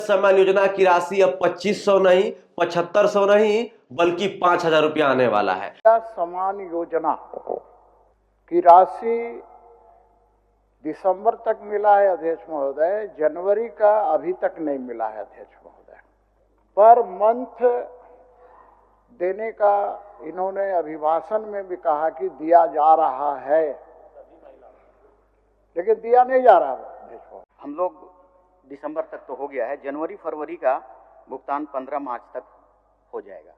सम्मान योजना की राशि अब 2500 नहीं, 7500 नहीं, बल्कि 5000 रुपया आने वाला है। सम्मान योजना की राशि दिसंबर तक मिला है अध्यक्ष महोदय, जनवरी का अभी तक नहीं मिला है अध्यक्ष महोदय। पर मंथ देने का इन्होंने अभिभाषण में भी कहा कि दिया जा रहा है, लेकिन दिया नहीं जा रहा अध्यक्ष महोदय। हम लोग दिसंबर तक तो हो गया है, जनवरी फरवरी का भुगतान 15 मार्च तक हो जाएगा,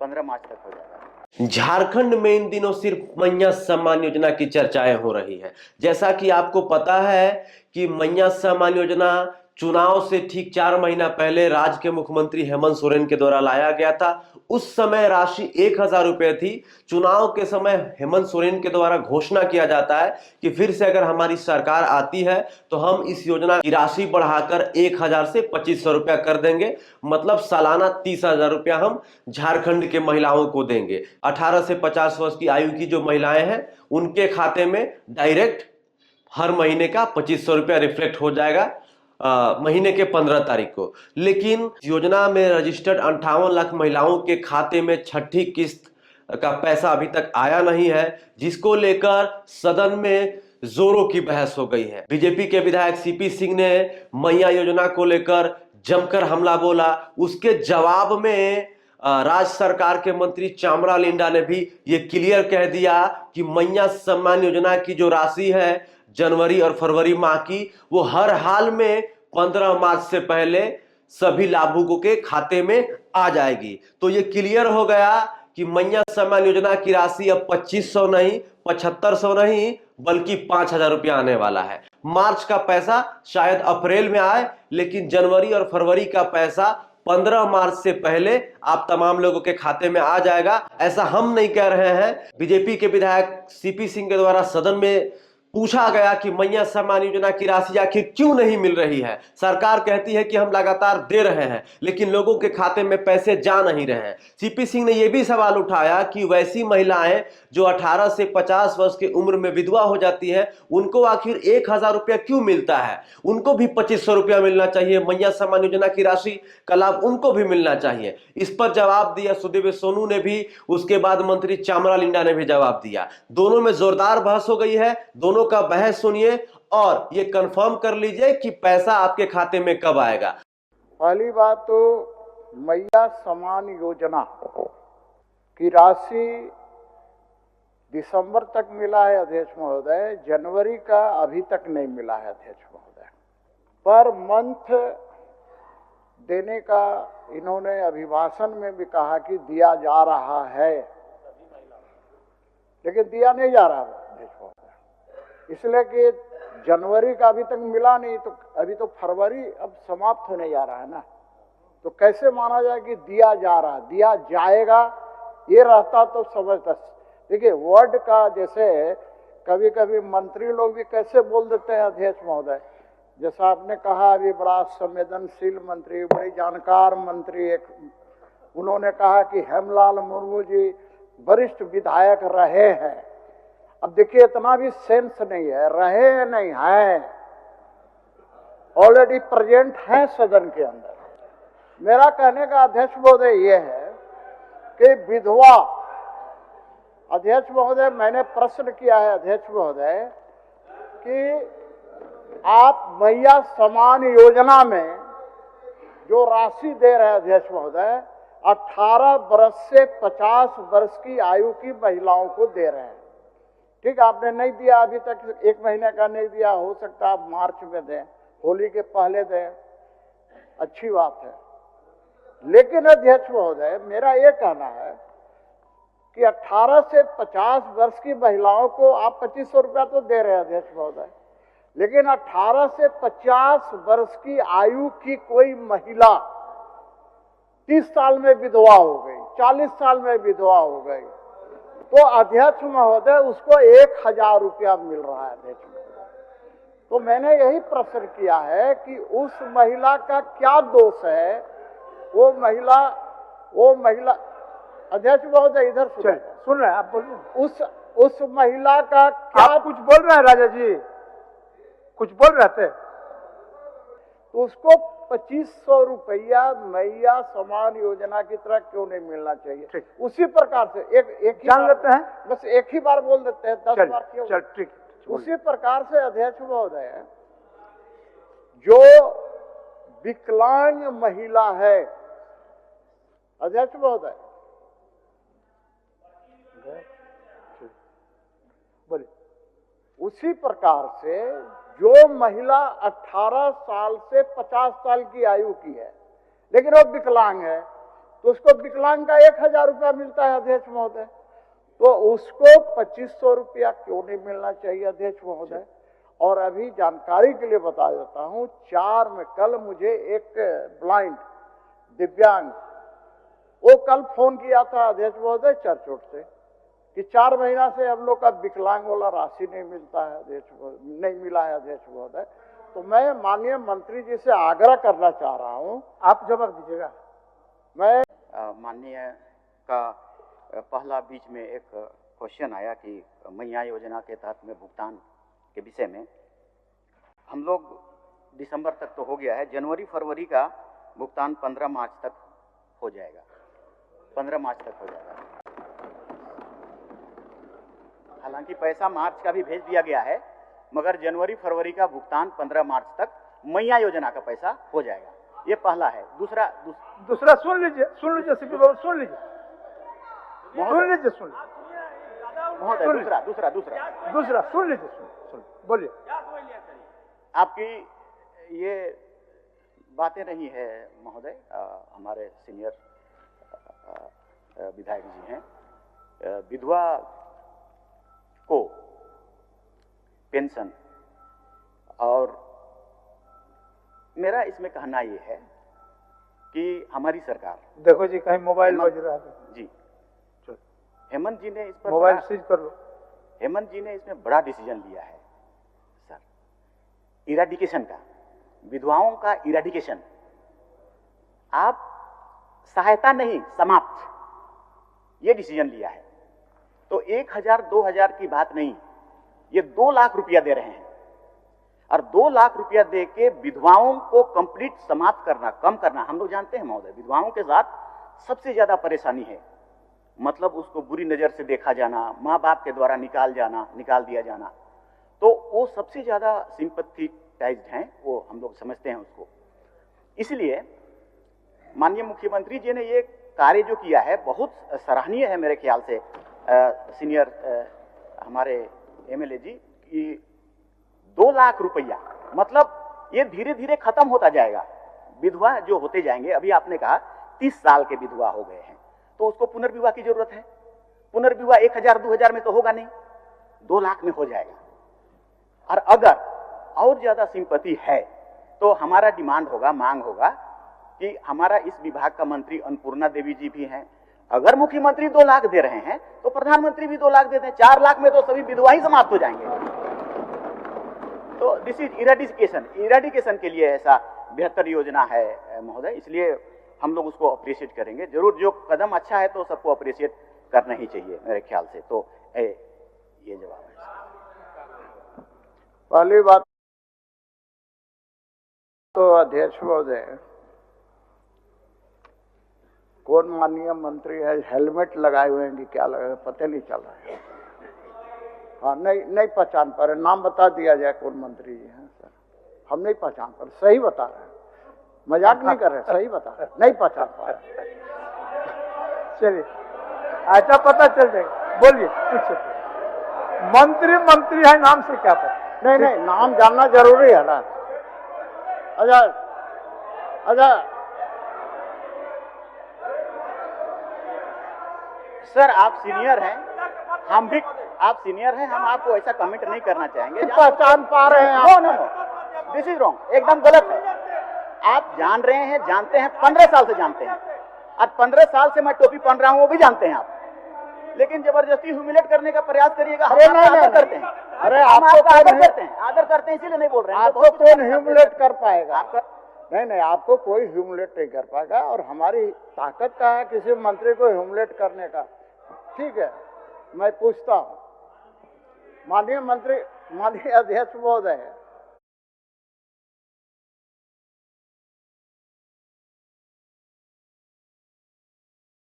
15 मार्च तक हो जाएगा। झारखंड में इन दिनों सिर्फ मैया सम्मान योजना की चर्चाएं हो रही है। जैसा कि आपको पता है कि मैया सम्मान योजना चुनाव से ठीक 4 महीना पहले राज्य के मुख्यमंत्री हेमंत सोरेन के द्वारा लाया गया था। उस समय राशि 1000 रुपए थी। चुनाव के समय हेमंत सोरेन के द्वारा घोषणा किया जाता है कि फिर से अगर हमारी सरकार आती है तो हम इस योजना की राशि बढ़ाकर 1000 से 2500 रुपया कर देंगे। मतलब सालाना 30,000 रुपया हम झारखंड के महिलाओं को देंगे। 18 से 50 वर्ष की आयु की जो महिलाएं हैं उनके खाते में डायरेक्ट हर महीने का 2500 रुपया रिफ्लेक्ट हो जाएगा महीने के 15 तारीख को। लेकिन योजना में रजिस्टर्ड 58 लाख महिलाओं के खाते में छठी किस्त का पैसा अभी तक आया नहीं है, जिसको लेकर सदन में जोरों की बहस हो गई है। बीजेपी के विधायक सीपी सिंह ने मैया योजना को लेकर जमकर हमला बोला। उसके जवाब में राज्य सरकार के मंत्री चामरा लिंडा ने भी ये क्लियर कह दिया कि मैया सम्मान योजना की जो राशि है जनवरी और फरवरी माह की, वो हर हाल में 15 मार्च से पहले सभी लाभुकों के खाते में आ जाएगी। तो ये क्लियर हो गया कि मैया सम्मान योजना की राशि अब 2500 नहीं, 7500 नहीं, बल्कि 5000 रुपया आने वाला है। मार्च का पैसा शायद अप्रैल में आए, लेकिन जनवरी और फरवरी का पैसा 15 मार्च से पहले आप तमाम लोगों के खाते में आ जाएगा। ऐसा हम नहीं कह रहे हैं। बीजेपी के विधायक सीपी सिंह के द्वारा सदन में पूछा गया कि मैया सम्मान योजना की राशि आखिर क्यों नहीं मिल रही है। सरकार कहती है कि हम लगातार दे रहे हैं, लेकिन लोगों के खाते में पैसे जा नहीं रहे हैं। सीपी सिंह ने यह भी सवाल उठाया कि वैसी महिलाएं जो 18 से 50 वर्ष की उम्र में विधवा हो जाती है, उनको आखिर 1000 रुपया क्यों मिलता है? उनको भी 2500 रुपया मिलना चाहिए। मैया सम्मान योजना की राशि का लाभ उनको भी मिलना चाहिए। इस पर जवाब दिया सुदेव सोनू ने भी, उसके बाद मंत्री चामरा लिंडा ने भी जवाब दिया। दोनों में जोरदार बहस हो गई है। दोनों का बहस सुनिए और ये कंफर्म कर लीजिए कि पैसा आपके खाते में कब आएगा। पहली बात तो मैया सम्मान योजना की राशि दिसंबर तक मिला है अध्यक्ष महोदय, जनवरी का अभी तक नहीं मिला है अध्यक्ष महोदय। पर मंथ देने का इन्होंने अभिभाषण में भी कहा कि दिया जा रहा है, लेकिन दिया नहीं जा रहा अध्यक्ष महोदय। इसलिए कि जनवरी का अभी तक मिला नहीं, तो अभी तो फरवरी अब समाप्त होने जा रहा है ना, तो कैसे माना जाए कि दिया जा रहा, दिया जाएगा? ये रहता तो समझता। देखिए वर्ड का, जैसे कभी कभी मंत्री लोग भी कैसे बोल देते हैं अध्यक्ष महोदय। जैसा आपने कहा अभी बड़ा संवेदनशील मंत्री, बड़ी जानकार मंत्री एक, उन्होंने कहा कि हेमलाल मुर्मू जी वरिष्ठ विधायक रहे हैं। अब देखिए इतना भी सेंस नहीं है, रहे नहीं है, ऑलरेडी प्रेजेंट है सदन के अंदर। मेरा कहने का अध्यक्ष महोदय ये है कि विधवा, अध्यक्ष महोदय मैंने प्रश्न किया है अध्यक्ष महोदय कि आप मैया सम्मान योजना में जो राशि दे रहे हैं अध्यक्ष महोदय, 18 वर्ष से 50 वर्ष की आयु की महिलाओं को दे रहे हैं। ठीक, आपने नहीं दिया अभी तक, 1 महीने का नहीं दिया, हो सकता है आप मार्च में दें, होली के पहले दें, अच्छी बात है। लेकिन अध्यक्ष महोदय मेरा ये कहना है कि 18 से 50 वर्ष की महिलाओं को आप 2500 रुपया तो दे रहे हैं अध्यक्ष महोदय, लेकिन 18 से 50 वर्ष की आयु की कोई महिला 30 साल में विधवा हो गई, 40 साल में विधवा हो गई, तो अध्यक्ष महोदय उसको 1000 रुपया मिल रहा है अध्यक्ष महोदय। तो मैंने यही प्रश्न किया है कि उस महिला का क्या दोष है? वो महिला अध्यक्ष महोदय इधर सुन रहे हैं आप, बोलिए। उस महिला का क्या? आप कुछ बोल रहे हैं राजा जी, कुछ बोल रहे थे? तो उसको 2500 रुपया मैया समान योजना की तरह क्यों नहीं मिलना चाहिए? उसी प्रकार से एक ही जान लेते हैं, बस एक ही बार बोल देते हैं, 10 बार क्यों? चल ठीक। उसी प्रकार से अध्यक्ष महोदय, जो विकलांग महिला है, अध्यक्ष महोदय, बोलिए। उसी प्रकार से जो महिला 18 साल से 50 साल की आयु की है लेकिन वो विकलांग है, तो उसको विकलांग का 1000 रुपया मिलता है अध्यक्ष महोदय, तो उसको 2500 रुपया क्यों नहीं मिलना चाहिए अध्यक्ष महोदय? और अभी जानकारी के लिए बता देता हूं, 4 में कल मुझे एक ब्लाइंड दिव्यांग, वो कल फोन किया था अध्यक्ष महोदय चर्चोट से कि 4 महीना से हम लोग का विकलांग वाला राशि नहीं मिलता है अध्यक्ष, नहीं मिला है अध्यक्ष महोदय। तो मैं माननीय मंत्री जी से आग्रह करना चाह रहा हूं, आप जवाब दीजिएगा। मैं माननीय का पहला बीच में एक क्वेश्चन आया कि मैया योजना के तहत में भुगतान के विषय में हम लोग दिसंबर तक तो हो गया है, जनवरी फरवरी का भुगतान 15 मार्च तक हो जाएगा, 15 मार्च तक हो जाएगा। हालांकि पैसा मार्च का भी भेज दिया गया है, मगर जनवरी फरवरी का भुगतान 15 मार्च तक मैया योजना का पैसा हो जाएगा। ये पहला है। दूसरा सुन लीजिए सीपी बाबू, सुन लीजिए। महोदय दूसरा सुन लीजिए, बोलिए। आपकी ये बातें नहीं है महोदय, हमारे सीनियर विधायक जी हैं, विधवा को पेंशन, और मेरा इसमें कहना ये है कि हमारी सरकार, देखो जी कहीं मोबाइल बज रहा है जी, हेमंत जी ने इस पर मोबाइल सीज कर लो। हेमंत जी ने इसमें बड़ा डिसीजन लिया है सर, इराडिकेशन का, विधवाओं का इराडिकेशन। आप सहायता नहीं, समाप्त, ये डिसीजन लिया है। तो 1000 2000 की बात नहीं, ये 2 लाख रुपया दे रहे हैं, और 2 लाख रुपया दे के विधवाओं को कंप्लीट समाप्त करना, कम करना। हम लोग जानते हैं महोदय, विधवाओं के साथ सबसे ज्यादा परेशानी है, मतलब उसको बुरी नजर से देखा जाना, माँ बाप के द्वारा निकाल दिया जाना, तो वो सबसे ज्यादा सिंपैथेटाइज्ड हैं, वो हम लोग समझते हैं उसको। इसलिए माननीय मुख्यमंत्री जी ने ये कार्य जो किया है बहुत सराहनीय है मेरे ख्याल से। सीनियर हमारे एमएलए जी की 2 लाख रुपया, मतलब ये धीरे धीरे खत्म होता जाएगा, विधवा जो होते जाएंगे। अभी आपने कहा 30 साल के विधवा हो गए हैं, तो उसको पुनर्विवाह की जरूरत है। पुनर्विवाह 1000 2000 में तो होगा नहीं, 2 लाख में हो जाएगा। और अगर और ज्यादा सिंपैथी है तो हमारा डिमांड होगा, मांग होगा कि हमारा इस विभाग का मंत्री अन्नपूर्णा देवी जी भी हैं, अगर मुख्यमंत्री 2 लाख दे रहे हैं तो प्रधानमंत्री भी 2 लाख देते हैं, 4 लाख में तो सभी विधवा ही समाप्त हो जाएंगे। तो दिस इज इराडिकेशन के लिए ऐसा बेहतर योजना है महोदय, इसलिए हम लोग उसको अप्रिशिएट करेंगे जरूर। जो कदम अच्छा है तो सबको अप्रिशिएट करना ही चाहिए मेरे ख्याल से। तो ये जवाब है। पहली बात तो अध्यक्ष महोदय, कौन माननीय मंत्री है, हेलमेट लगाए हुए हैं कि क्या लगाए पता नहीं चल रहा है। हाँ, नहीं पहचान पा रहे, नाम बता दिया जाए कौन मंत्री जी हैं सर, हम नहीं पहचान पा रहे, सही बता रहे हैं, मजाक नहीं कर रहे, सही बता रहे, नहीं पहचान पा रहे। चलिए अच्छा पता चल जाएगा, बोलिए पूछिए। मंत्री है, नाम से क्या पता? नहीं नाम जानना जरूरी है ना। अच्छा सर आप सीनियर हैं, हम भी आप सीनियर हैं, हम आपको ऐसा कमेंट नहीं करना चाहेंगे। पहचान पा रहे हैं आप? नो, दिस इज रॉन्ग, एकदम गलत है। आप जान रहे हैं, जानते हैं, 15 साल से जानते हैं, और 15 साल से मैं टोपी पहन रहा हूं वो भी जानते हैं आप, लेकिन जबरदस्ती ह्यूमिलेट करने का प्रयास करिएगा। हम आपका आदर करते हैं, अरे हम आपको आपका आदर करते हैं इसीलिए नहीं बोल रहे हैं। आपको कौन ह्यूमिलेट कर पाएगा? आपका नहीं आपको कोई ह्यूमिलेट नहीं कर पाएगा, और हमारी ताकत का है किसी मंत्री को ह्यूमिलेट करने का। ठीक है, मैं पूछता हूं माननीय मंत्री, माननीय अध्यक्ष महोदय,